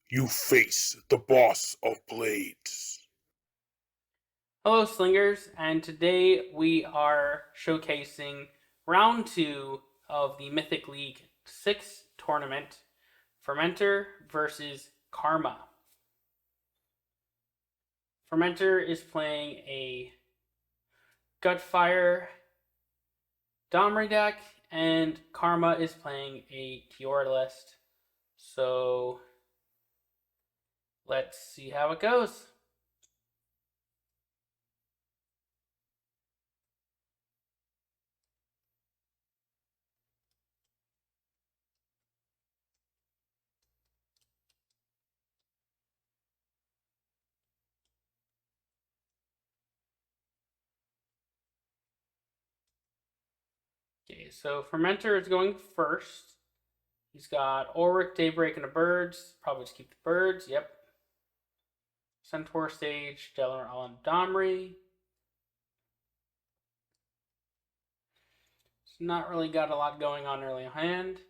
You face the boss of blades. Hello Slingers, and today we are showcasing round 2 of the Mythic League 6 tournament, Fermentor versus Karma. Fermentor is playing a Gutfire Domri deck, and Karma is playing a Kiora list. So let's see how it goes. Okay, so Fermentor is going first. He's got Ulrich, Daybreak, and the birds. Probably just keep the birds. Yep. Centaur stage, Delaware Island Domri. It's not really got a lot going on early in hand.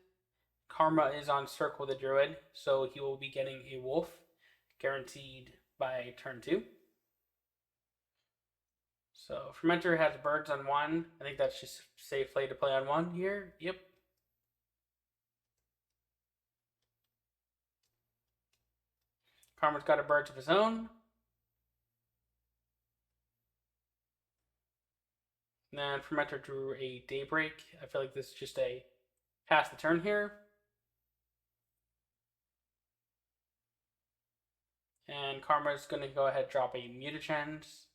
Karma is on Circle the Druid, so he will be getting a wolf, guaranteed by turn 2. So Fermentor has birds on 1. I think that's just safe play to play on 1 here. Yep. Karma's got a birds of his own. And then Fermentor drew a Daybreak. I feel like this is just a pass the turn here. And Karma's going to go ahead and drop a Mutachens,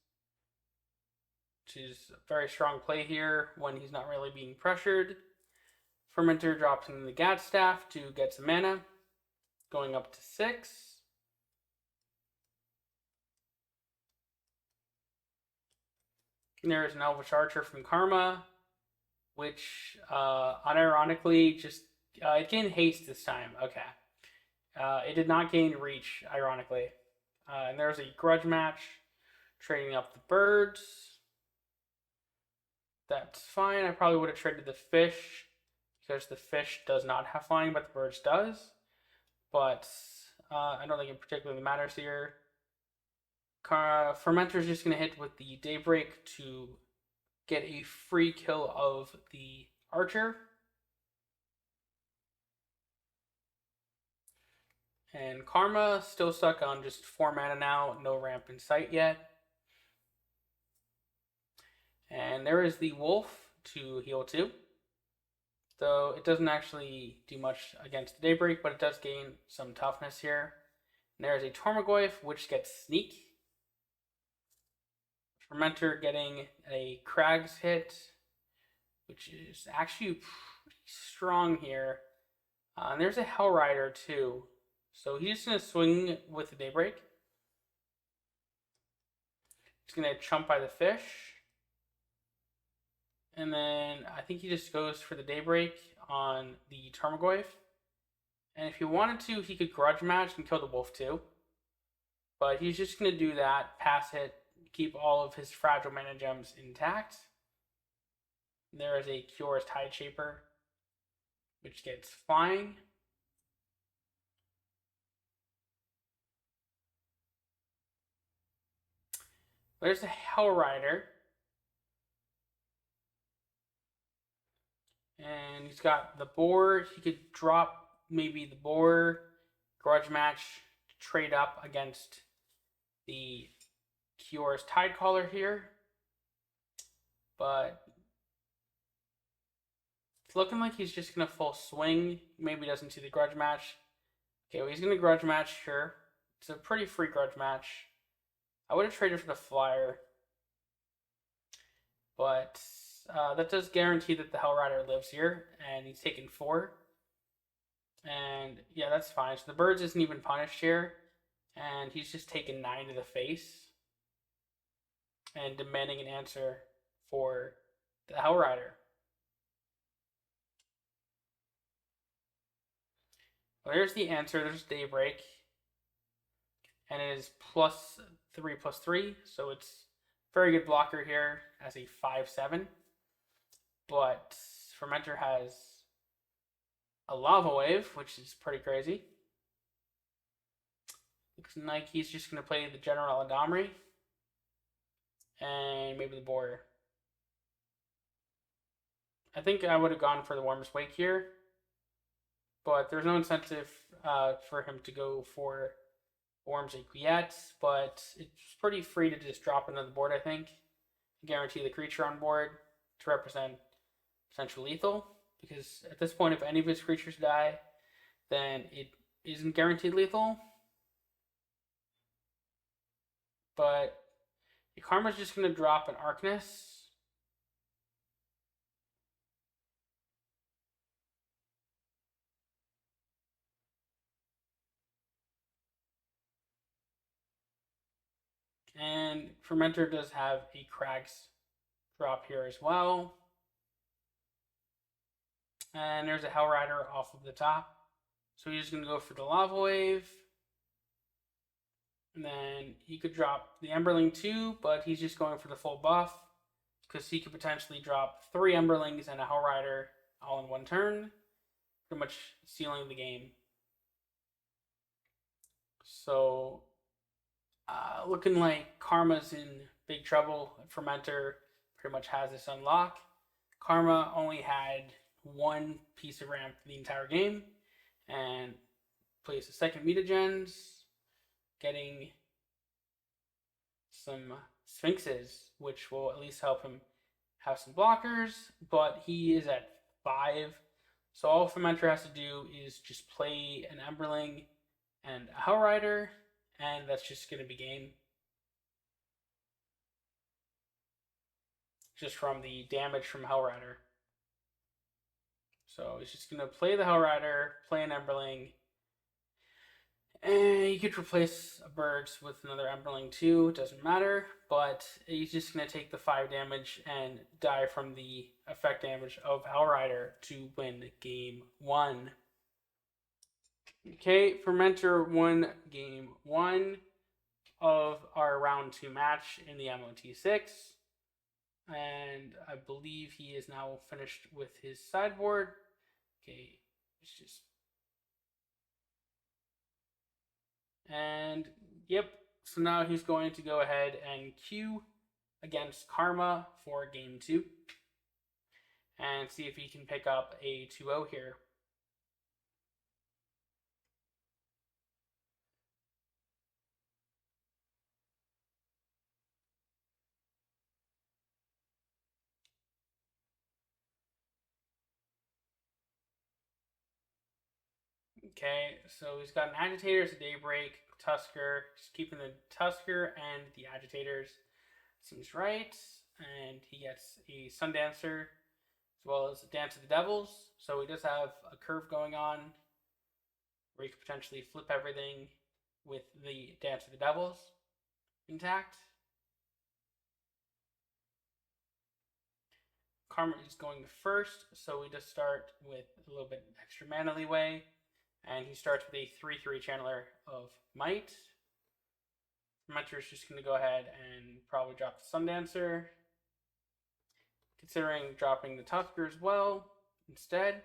which is a very strong play here when he's not really being pressured. Fermentor drops in the Negate Staff to get some mana, going up to 6. And there's an Elvish Archer from Karma, which unironically just it gained haste this time. Okay. It did not gain reach, ironically. And there's a grudge match, trading up the birds. That's fine. I probably would have traded the fish, because the fish does not have flying, but the birds does. But I don't think it particularly matters here. Fermentor is just going to hit with the Daybreak to get a free kill of the Archer. And Karma still stuck on just 4 mana now, no ramp in sight yet. And there is the Wolf to heal 2. Though it doesn't actually do much against the Daybreak, but it does gain some toughness here. And there's a Tarmogoyf, which gets Sneak. Fermentor getting a Crags hit, which is actually pretty strong here. And there's a Hellrider too. So he's just going to swing with the Daybreak. He's going to chump by the fish. And then I think he just goes for the Daybreak on the Tarmogoyf. And if he wanted to, he could grudge match and kill the wolf too. But he's just going to do that, pass hit, keep all of his fragile mana gems intact. There is a Kiora's Tide Shaper, which gets flying. There's a Hellrider. And he's got the boar. He could drop maybe the boar, grudge match, trade up against the Kiora's Tidecaller here. But it's looking like he's just going to full swing. Maybe doesn't see the grudge match. Okay, well, he's going to grudge match, sure. It's a pretty free grudge match. I would have traded for the flyer. But that does guarantee that the Hellrider lives here. And he's taken 4. And yeah, that's fine. So the birds isn't even punished here. And he's just taken 9 to the face. And demanding an answer for the Hellrider. Well, there's the answer. There's Daybreak. And it is +3/+3. So it's very good blocker here as a 5/7. But Fermentor has a Lava Wave, which is pretty crazy. like he's just going to play the General Domri and maybe the Boar. I think I would have gone for the Warmest Wake here, but there's no incentive for him to go for Worm's Wake yet, but it's pretty free to just drop into the board, I think. Guarantee the creature on board to represent potential lethal, because at this point, if any of his creatures die, then it isn't guaranteed lethal. But Karma's just going to drop an Arcanist. And Fermentor does have a Crags drop here as well. And there's a Hellrider off of the top. So he's just going to go for the Lava Wave. And then he could drop the Emberling too, but he's just going for the full buff, because he could potentially drop 3 Emberlings and a Hellrider all in one turn, pretty much sealing the game. So, looking like Karma's in big trouble. Fermentor pretty much has this unlock. Karma only had 1 piece of ramp the entire game, and plays the second mutagens, getting some Sphinxes, which will at least help him have some blockers, but he is at 5. So all Fermentor has to do is just play an Emberling and a Hellrider, and that's just going to be game. Just from the damage from Hellrider. So he's just going to play the Hellrider, play an Emberling, and you could replace a Birds with another Emberling too, it doesn't matter, but he's just going to take the 5 damage and die from the effect damage of Hellrider to win game 1. Okay, Fermentor won game 1 of our round 2 match in the MOT6. And I believe he is now finished with his sideboard. Okay, it's just... And, yep, so now he's going to go ahead and queue against Karma for game 2. And see if he can pick up a 2-0 here. Okay, so he's got an Agitator, a Daybreak, Tusker, just keeping the Tusker and the Agitators. Seems right. And he gets a Sundancer as well as a Dance of the Devils. So he does have a curve going on where he could potentially flip everything with the Dance of the Devils intact. Karma is going first, so we just start with a little bit extra mana leeway. And he starts with a 3/3 channeler of Might. Fermentor is just going to go ahead and probably drop the Sundancer, considering dropping the Tusker as well instead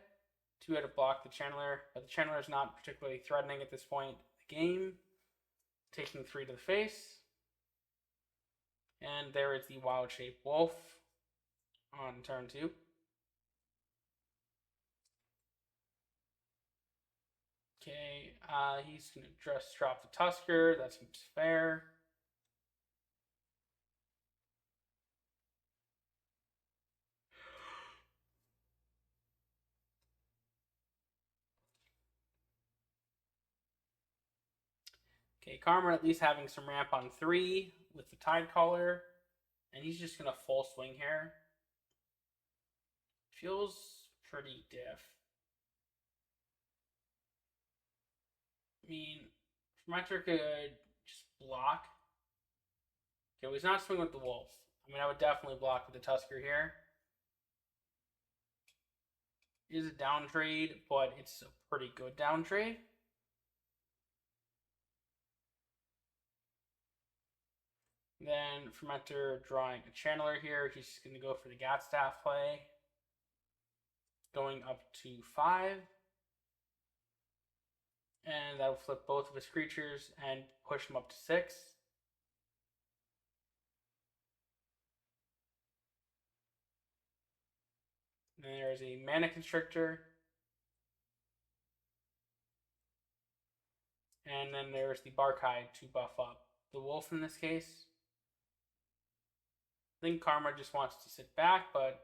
to be able to block the channeler. But the channeler is not particularly threatening at this point in the game, taking 3 to the face. And there is the Wild Shape Wolf on turn 2. Okay, he's going to just drop the Tusker. That seems fair. Okay, Karma at least having some ramp on 3 with the Tidecaller. And he's just going to full swing here. Feels pretty diff. I mean, Fermentor could just block. Okay, well, he's not swinging with the Wolf. I mean, I would definitely block with the Tusker here. It is a down trade, but it's a pretty good down trade. Then Fermentor drawing a Channeler here. He's just going to go for the Gatstaff play. Going up to 5. And that'll flip both of his creatures and push him up to 6. And then there's a Mana Constrictor. And then there's the Barkhide to buff up the wolf in this case. I think Karma just wants to sit back, but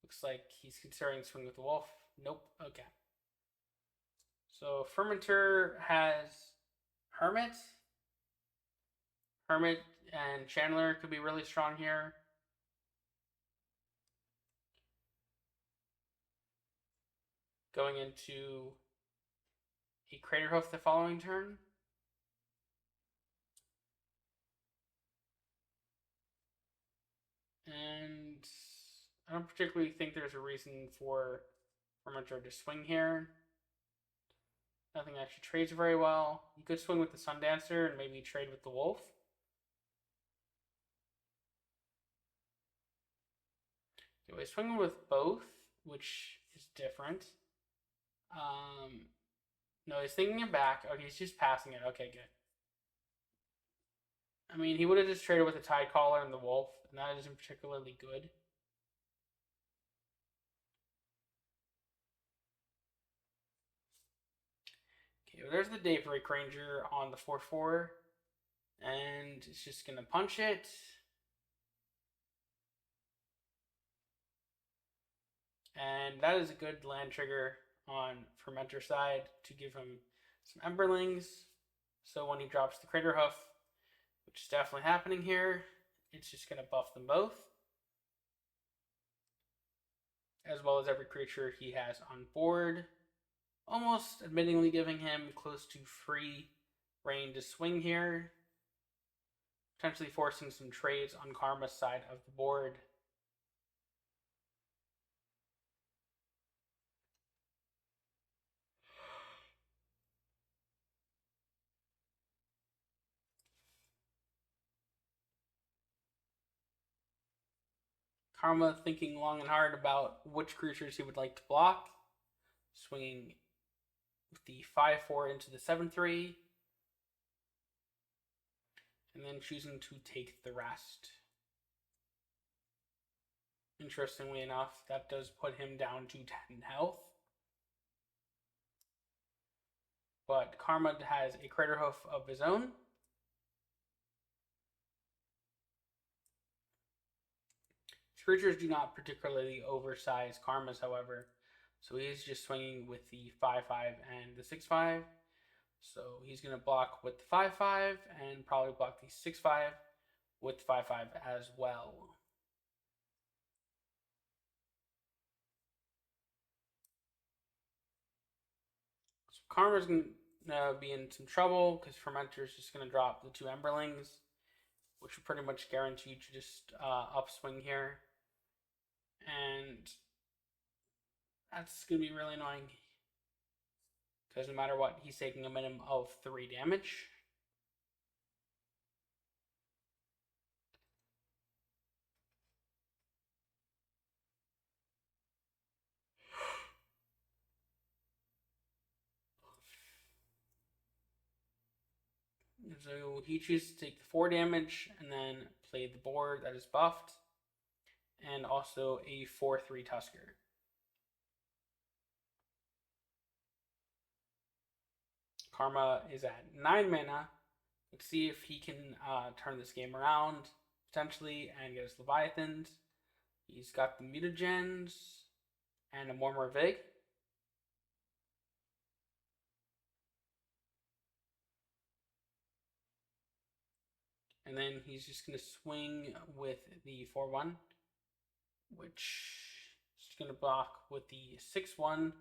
looks like he's considering swing with the wolf. Nope. Okay. So Fermentor has Hermit. Hermit and Chandler could be really strong here. Going into a Craterhoof the following turn. And I don't particularly think there's a reason for Fermentor to swing here. Nothing actually trades very well. You could swing with the Sundancer and maybe trade with the Wolf. Okay, he's swinging with both, which is different. No, he's thinking it back. Okay, he's just passing it. Okay, good. I mean, he would have just traded with the Tidecaller and the Wolf, and that isn't particularly good. Okay, well, there's the Daybreak Ranger on the 4/4, and it's just going to punch it. And that is a good land trigger on Fermentor side to give him some Emberlings. So when he drops the Craterhoof, which is definitely happening here, it's just going to buff them both. As well as every creature he has on board. Almost admittingly giving him close to free reign to swing here. Potentially forcing some trades on Karma's side of the board. Karma thinking long and hard about which creatures he would like to block. Swinging with the 5/4 into the 7/3. And then choosing to take the rest. Interestingly enough, that does put him down to 10 health. But Karma has a Craterhoof of his own. Creatures do not particularly oversize Karma's, however. So he's just swinging with the 5/5 and the 6/5. So he's going to block with the 5/5 and probably block the 6/5 with the 5/5 as well. So Karma's going to be in some trouble because Fermentor's just going to drop the 2 Emberlings, which are pretty much guaranteed to just upswing here. And that's going to be really annoying. Because no matter what, he's taking a minimum of 3 damage. So he chooses to take the 4 damage and then play the board that is buffed. And also a 4/3 Tusker. Karma is at 9 mana. Let's see if he can turn this game around, potentially, and get his Leviathans. He's got the Mutagens and a Mormor Vig. And then he's just going to swing with the 4/1, which is going to block with the 6/1.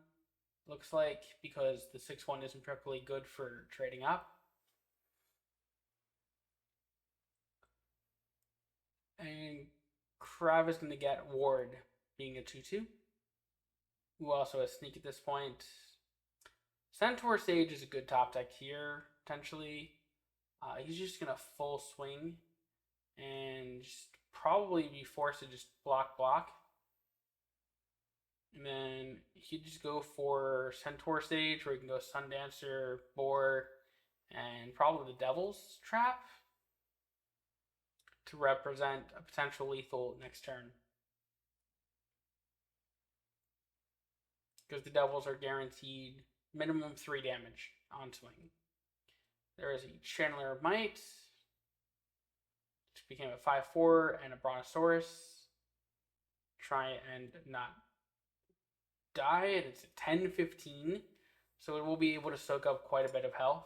Looks like, because the 6/1 isn't particularly good for trading up. And Krav is going to get Ward, being a 2/2. Who also has Sneak at this point. Centaur Sage is a good top deck here, potentially. He's just going to full swing and just probably be forced to just block. And then you just go for Centaur Sage, where you can go Sundancer, Boar, and probably the Devil's Trap to represent a potential lethal next turn. Because the Devils are guaranteed minimum 3 damage on swing. There is a Channeler of Might, which became a 5/4, and a Brontosaurus. Try and not die, and it's a 10/15, so it will be able to soak up quite a bit of health.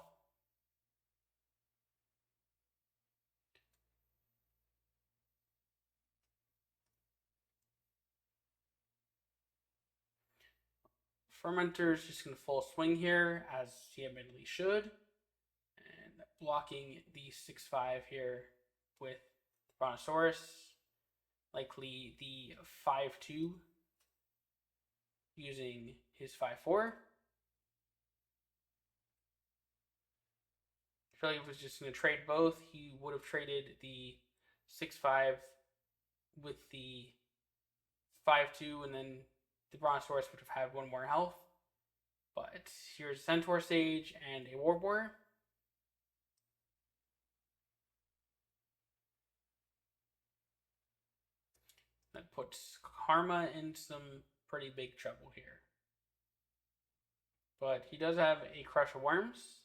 Fermentor is just going to full swing here, as he admittedly should, and blocking the 6/5 here with the Brontosaurus, likely the 5/2, using his 5/4. I feel like if he was just going to trade both, he would have traded the 6/5 with the 5/2, and then the Brontosaurus would have had 1 more health. But here's Centaur Sage and a Warboar. That puts Karma in some pretty big trouble here. But he does have a Crush of Worms.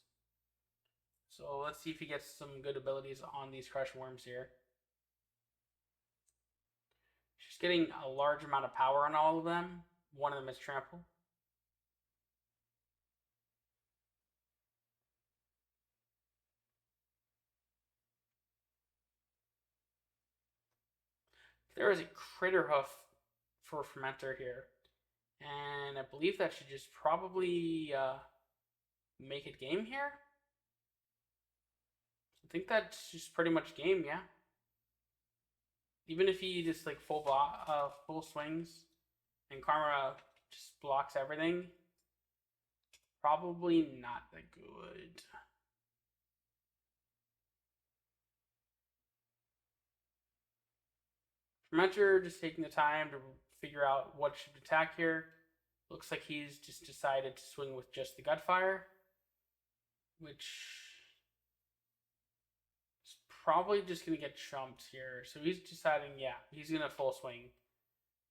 So let's see if he gets some good abilities on these Crush of Worms here. She's getting a large amount of power on all of them. One of them is Trample. There is a Critter Hoof for Fermentor here. And I believe that should just probably make it game here. I think that's just pretty much game, yeah. Even if he just like full swings and Karma just blocks everything, probably not that good. Fermentor just taking the time to figure out what should attack here. Looks like he's just decided to swing with just the Gutfire, which is probably just going to get chumped here. So he's deciding, yeah, he's going to full swing.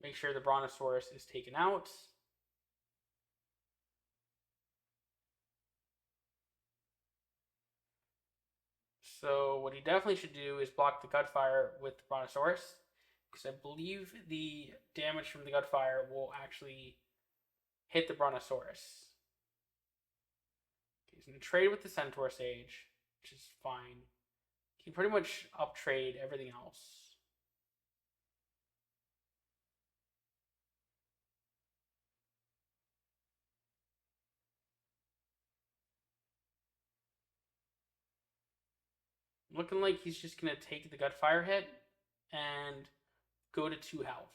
Make sure the Brontosaurus is taken out. So what he definitely should do is block the Gutfire with the Brontosaurus, because I believe the damage from the Gutfire will actually hit the Brontosaurus. He's going to trade with the Centaur Sage, which is fine. He can pretty much uptrade everything else. Looking like he's just going to take the Gutfire hit and go to 2 health.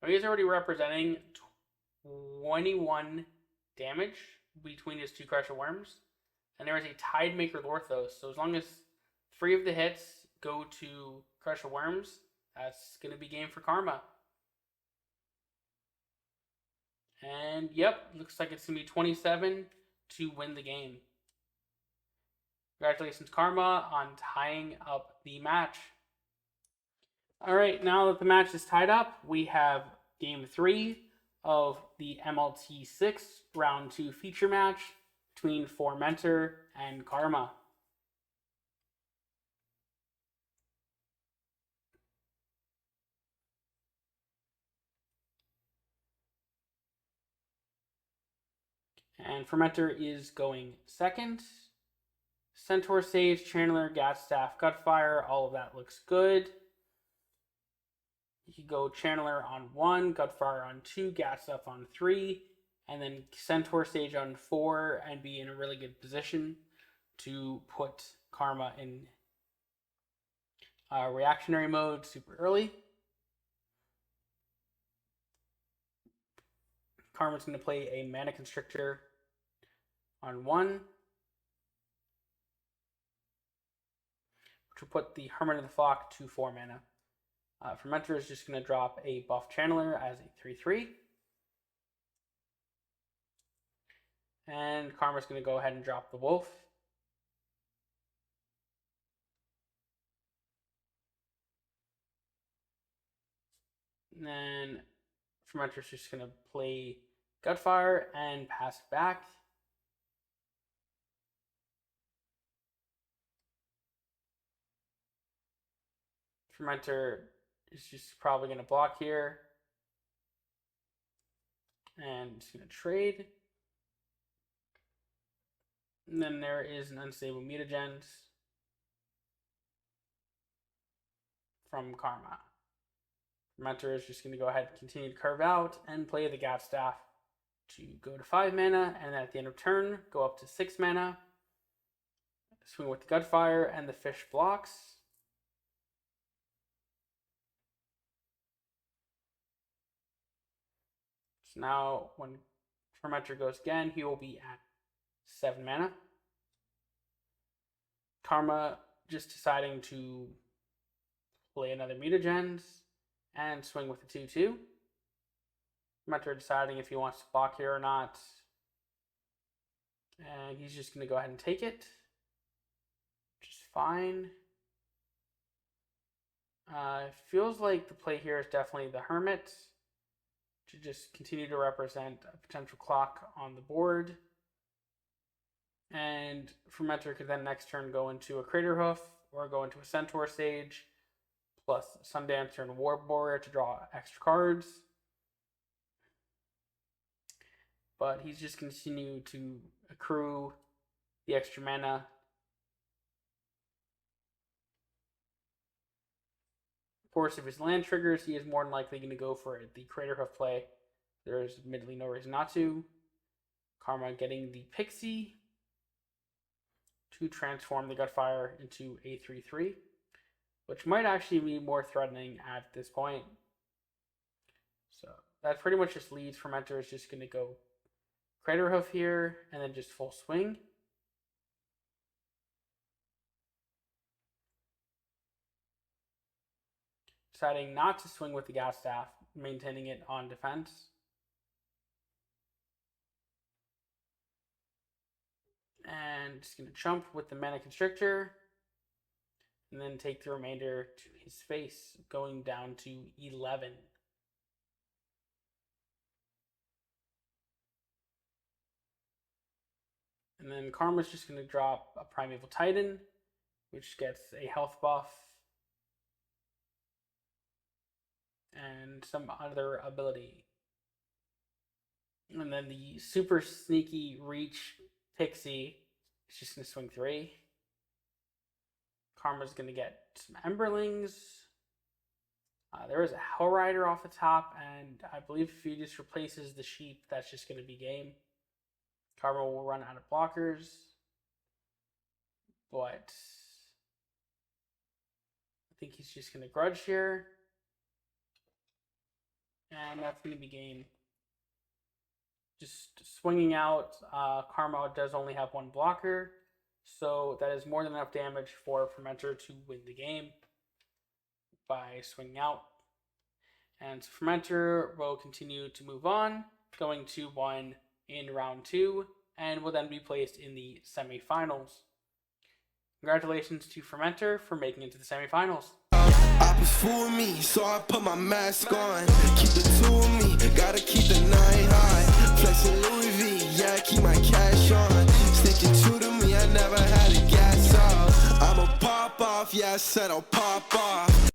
Now he's already representing 21 damage between his 2 Crush of Worms. And there is a Tidemaker Lorthos. So as long as 3 of the hits go to Crush of Worms, that's going to be game for Karma. And yep, looks like it's going to be 27 to win the game. Congratulations, Karma, on tying up the match. Alright, now that the match is tied up, we have Game 3 of the MLT 6 Round 2 feature match between Fermentor and Karma. And Fermentor is going second. Centaur Sage, Channeler, Gatstaff, Gutfire, all of that looks good. You could go Channeler on 1, Gutfire on 2, Gatstaff on 3, and then Centaur Sage on 4, and be in a really good position to put Karma in reactionary mode super early. Karma's going to play a Mana Constrictor on 1, which will put the Hermit of the Flock to 4 mana. Fermentor is just going to drop a buff channeler as a 3/3. And Karma's going to go ahead and drop the wolf. And then Fermentor's just going to play Gutfire and pass it back. Fermentor is just probably going to block here. And just going to trade. And then there is an unstable mutagens from Karma. Fermentor is just going to go ahead and continue to carve out and play the Gat Staff to go to 5 mana, and then at the end of turn, go up to 6 mana. Swing with the Gutfire, and the fish blocks. So now, when Fermentor goes again, he will be at 7 mana. Karma just deciding to play another mutagens and swing with the 2/2. Fermentor deciding if he wants to block here or not. And he's just going to go ahead and take it. Which is fine. It feels like the play here is definitely the Hermit. To just continue to represent a potential clock on the board. And Fermentor could then next turn go into a Crater Hoof or go into a Centaur Sage, plus Sundancer and War Warrior to draw extra cards. But he's just continued to accrue the extra mana. Of course, if his land triggers, he is more than likely going to go for the Crater Hoof play. There's admittedly no reason not to. Karma getting the Pixie to transform the Gutfire into a 3/3, which might actually be more threatening at this point. So that pretty much just leads Fermentor is just going to go Crater Hoof here, and then just full swing. Deciding not to swing with the Gas Staff, maintaining it on defense. And just going to jump with the Mana Constrictor. And then take the remainder to his face, going down to 11. And then Karma's just going to drop a Primeval Titan, which gets a health buff. And some other ability. And then the super sneaky Reach Pixie is just going to swing 3. Karma's going to get some Emberlings. There is a Hell Rider off the top, and I believe if he just replaces the sheep, that's just going to be game. Karma will run out of blockers. But I think he's just going to grudge here. And that's going to be game. Just swinging out, Karma does only have 1 blocker. So that is more than enough damage for Fermentor to win the game by swinging out. And so Fermentor will continue to move on, going to 1 in round 2, and will then be placed in the semifinals. Congratulations to Fermentor for making it to the semifinals. Fool me, so I put my mask on. Keep the tool me, gotta keep the 9 high. Flexing Louis V, yeah, keep my cash on. Sticking true to me, I never had a gas off. I'ma pop off, yeah, I said I'll pop off.